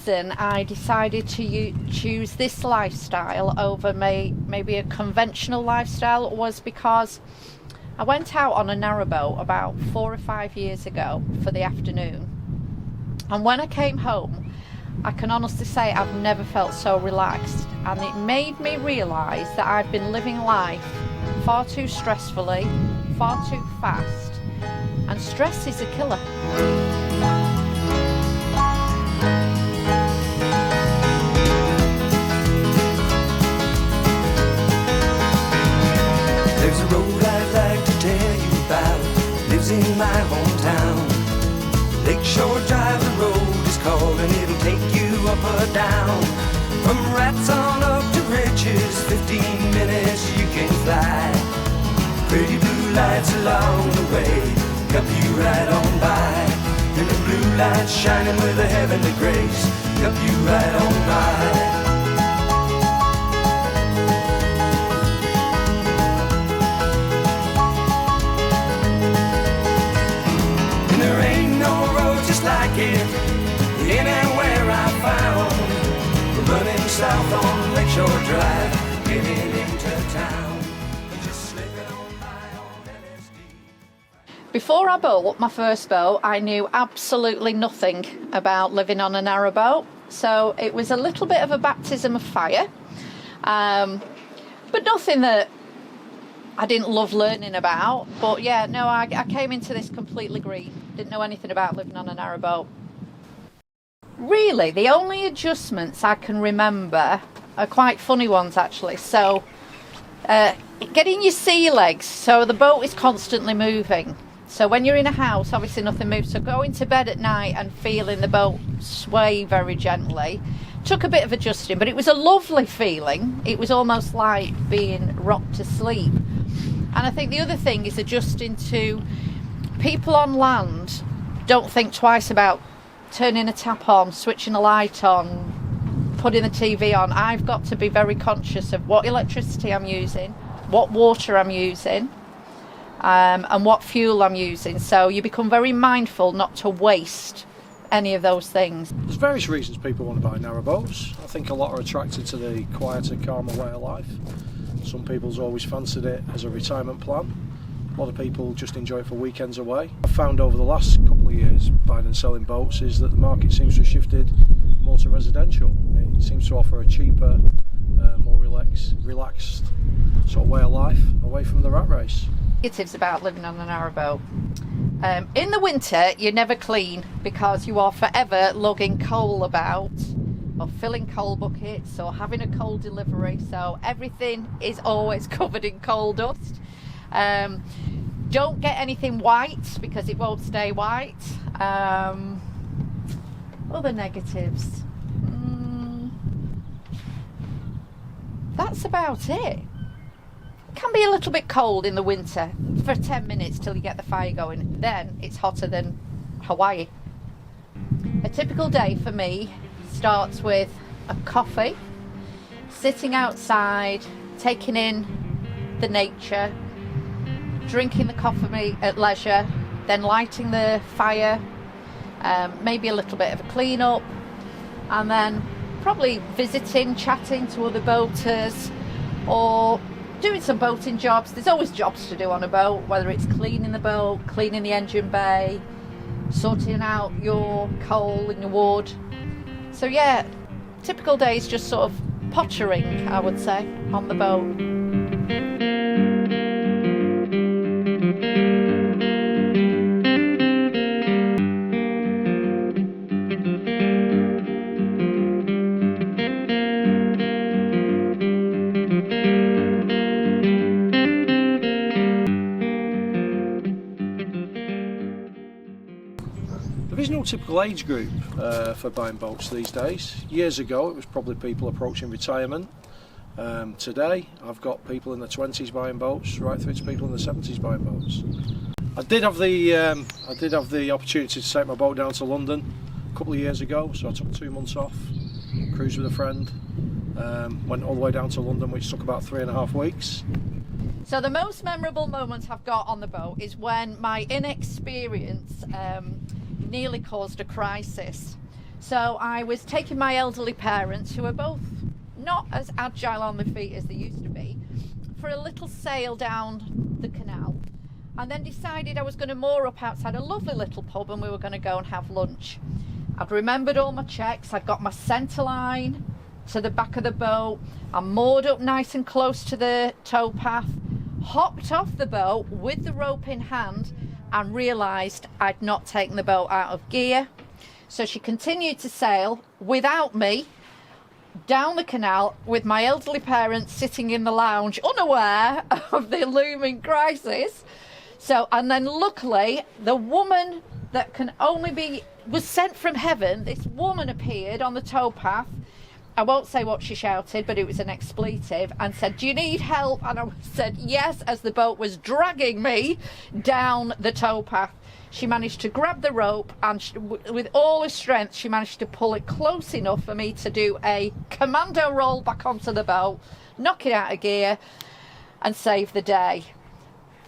reason I decided to choose this lifestyle over maybe a conventional lifestyle was because I went out on a narrowboat about 4 or 5 years ago for the afternoon, and when I came home, I can honestly say I've never felt so relaxed, and it made me realise that I've been living life far too stressfully, far too fast, and stress is a killer. There's a road I'd like to tell you about, lives in my hometown. Lakeshore Drive, the road is called, and it'll take you up or down. From rats on up to riches, 15 minutes you can fly. Pretty blue lights along the way, help you right on by. And the blue lights shining with a heavenly grace, help you right on by. Like it anywhere I found. We're running south on Lakeshore Drive, getting into town. Just slipping on by on LSD. Before I bought my first boat, I knew absolutely nothing about living on a narrowboat, so it was a little bit of a baptism of fire, but nothing that I didn't love learning about. But yeah, no, I came into this completely green. Didn't know anything about living on a narrowboat. Really, the only adjustments I can remember are quite funny ones, actually. So, getting your sea legs, so the boat is constantly moving. So when you're in a house, obviously nothing moves. So going to bed at night and feeling the boat sway very gently took a bit of adjusting, but it was a lovely feeling. It was almost like being rocked to sleep. And I think the other thing is adjusting to people on land don't think twice about turning a tap on, switching a light on, putting the TV on. I've got to be very conscious of what electricity I'm using, what water I'm using, and what fuel I'm using. So you become very mindful not to waste any of those things. There's various reasons people want to buy narrowboats. I think a lot are attracted to the quieter, calmer way of life. Some people's always fancied it as a retirement plan. A lot of people just enjoy it for weekends away. I've found over the last couple of years buying and selling boats is that the market seems to have shifted more to residential. It seems to offer a cheaper, more relaxed sort of way of life away from the rat race. Negatives about living on a narrowboat. In the winter, you're never clean because you are forever lugging coal about, or filling coal buckets, or having a coal delivery. So everything is always covered in coal dust. Don't get anything white because it won't stay white. Other negatives. That's about it. It can be a little bit cold in the winter for 10 minutes till you get the fire going. Then it's hotter than Hawaii. A typical day for me starts with a coffee, sitting outside, taking in the nature, drinking the coffee at leisure, then lighting the fire, maybe a little bit of a clean up, and then probably visiting, chatting to other boaters, or doing some boating jobs. There's always jobs to do on a boat, whether it's cleaning the boat, cleaning the engine bay, sorting out your coal and your wood. So yeah, typical days just sort of pottering, I would say, on the boat. There is no typical age group for buying boats these days. Years ago it was probably people approaching retirement. Today I've got people in their 20s buying boats, right through to people in their 70s buying boats. I did have the opportunity to take my boat down to London a couple of years ago, so I took 2 months off, cruised with a friend, went all the way down to London, which took about 3.5 weeks. So the most memorable moment I've got on the boat is when my inexperience nearly caused a crisis. So I was taking my elderly parents, who are both not as agile on their feet as they used to be, for a little sail down the canal, and then decided I was going to moor up outside a lovely little pub and we were going to go and have lunch. I'd remembered all my checks. I'd got my centre line to the back of the boat. I moored up nice and close to the towpath, hopped off the boat with the rope in hand, and realised I'd not taken the boat out of gear. So she continued to sail without me down the canal, with my elderly parents sitting in the lounge unaware of the looming crisis. So, and then luckily the woman that can only be, was sent from heaven, this woman appeared on the towpath. I won't say what she shouted, but it was an expletive, and said, "Do you need help?" And I said yes, as the boat was dragging me down the towpath. She managed to grab the rope, and with all her strength, she managed to pull it close enough for me to do a commando roll back onto the boat, knock it out of gear, and save the day.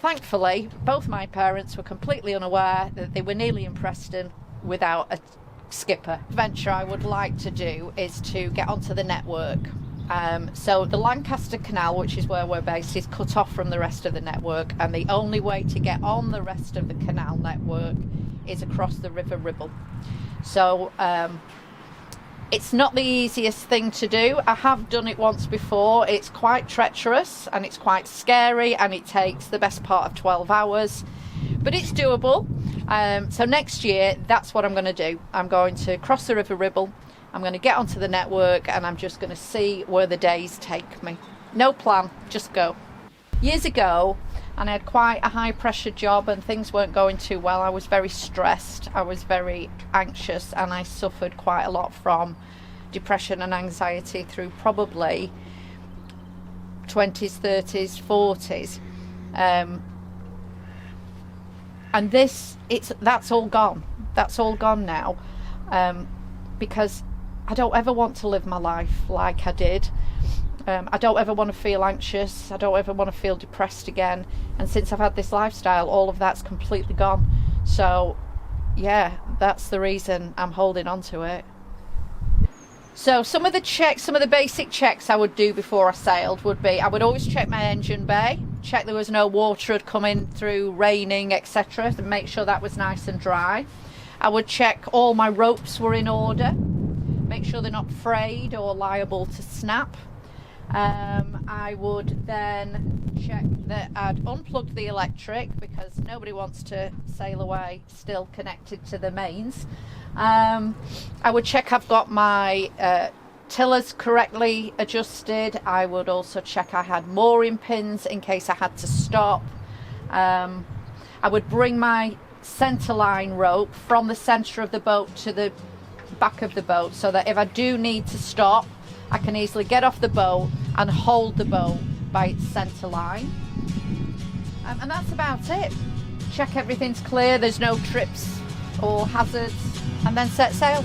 Thankfully, both my parents were completely unaware that they were nearly in Preston without a skipper. Adventure I would like to do is to get onto the network. So the Lancaster Canal, which is where we're based, is cut off from the rest of the network, and the only way to get on the rest of the canal network is across the River Ribble. So it's not the easiest thing to do. I have done it once before. It's quite treacherous and it's quite scary, and it takes the best part of 12 hours, but it's doable. So next year, that's what I'm going to do. I'm going to cross the River Ribble. I'm going to get onto the network, and I'm just going to see where the days take me. No plan, just go. Years ago, and I had quite a high pressure job and things weren't going too well. I was very stressed, I was very anxious, and I suffered quite a lot from depression and anxiety through probably 20s, 30s, 40s. And that's all gone. That's all gone now, because I don't ever want to live my life like I did. I don't ever want to feel anxious. I don't ever want to feel depressed again. And since I've had this lifestyle, all of that's completely gone. So yeah, that's the reason I'm holding on to it. So some of the basic checks I would do before I sailed would be, I would always check my engine bay, check there was no water had come in through raining, etc., to make sure that was nice and dry. I would check all my ropes were in order, make sure they're not frayed or liable to snap. I would then check that I'd unplugged the electric, because nobody wants to sail away still connected to the mains. I would check I've got my tillers correctly adjusted. I would also check I had mooring pins in case I had to stop. I would bring my centre line rope from the centre of the boat to the back of the boat, so that if I do need to stop, I can easily get off the boat and hold the boat by its centre line. And that's about it. Check everything's clear, there's no trips or hazards, and then set sail.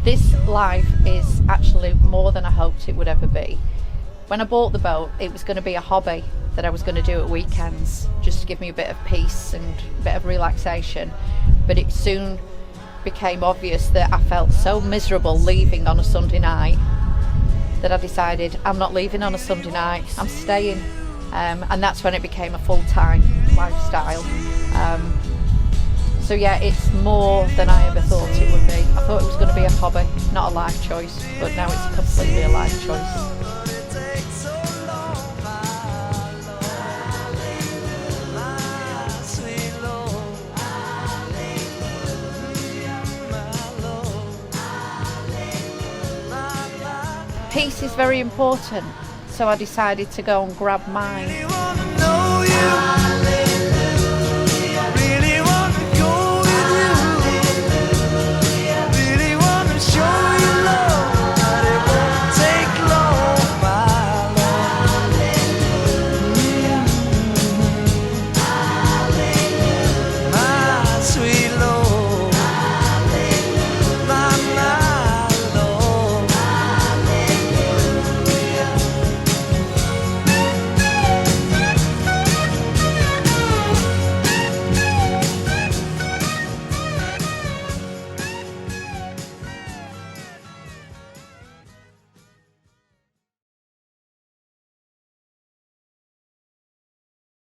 This life is actually more than I hoped it would ever be. When I bought the boat, it was going to be a hobby that I was going to do at weekends, just to give me a bit of peace and a bit of relaxation. But it soon became obvious that I felt so miserable leaving on a Sunday night that I decided I'm not leaving on a Sunday night, I'm staying. And that's when it became a full-time lifestyle. So yeah, it's more than I ever thought it would be. I thought it was going to be a hobby, not a life choice, but now it's completely a life choice. Peace is very important, so I decided to go and grab mine.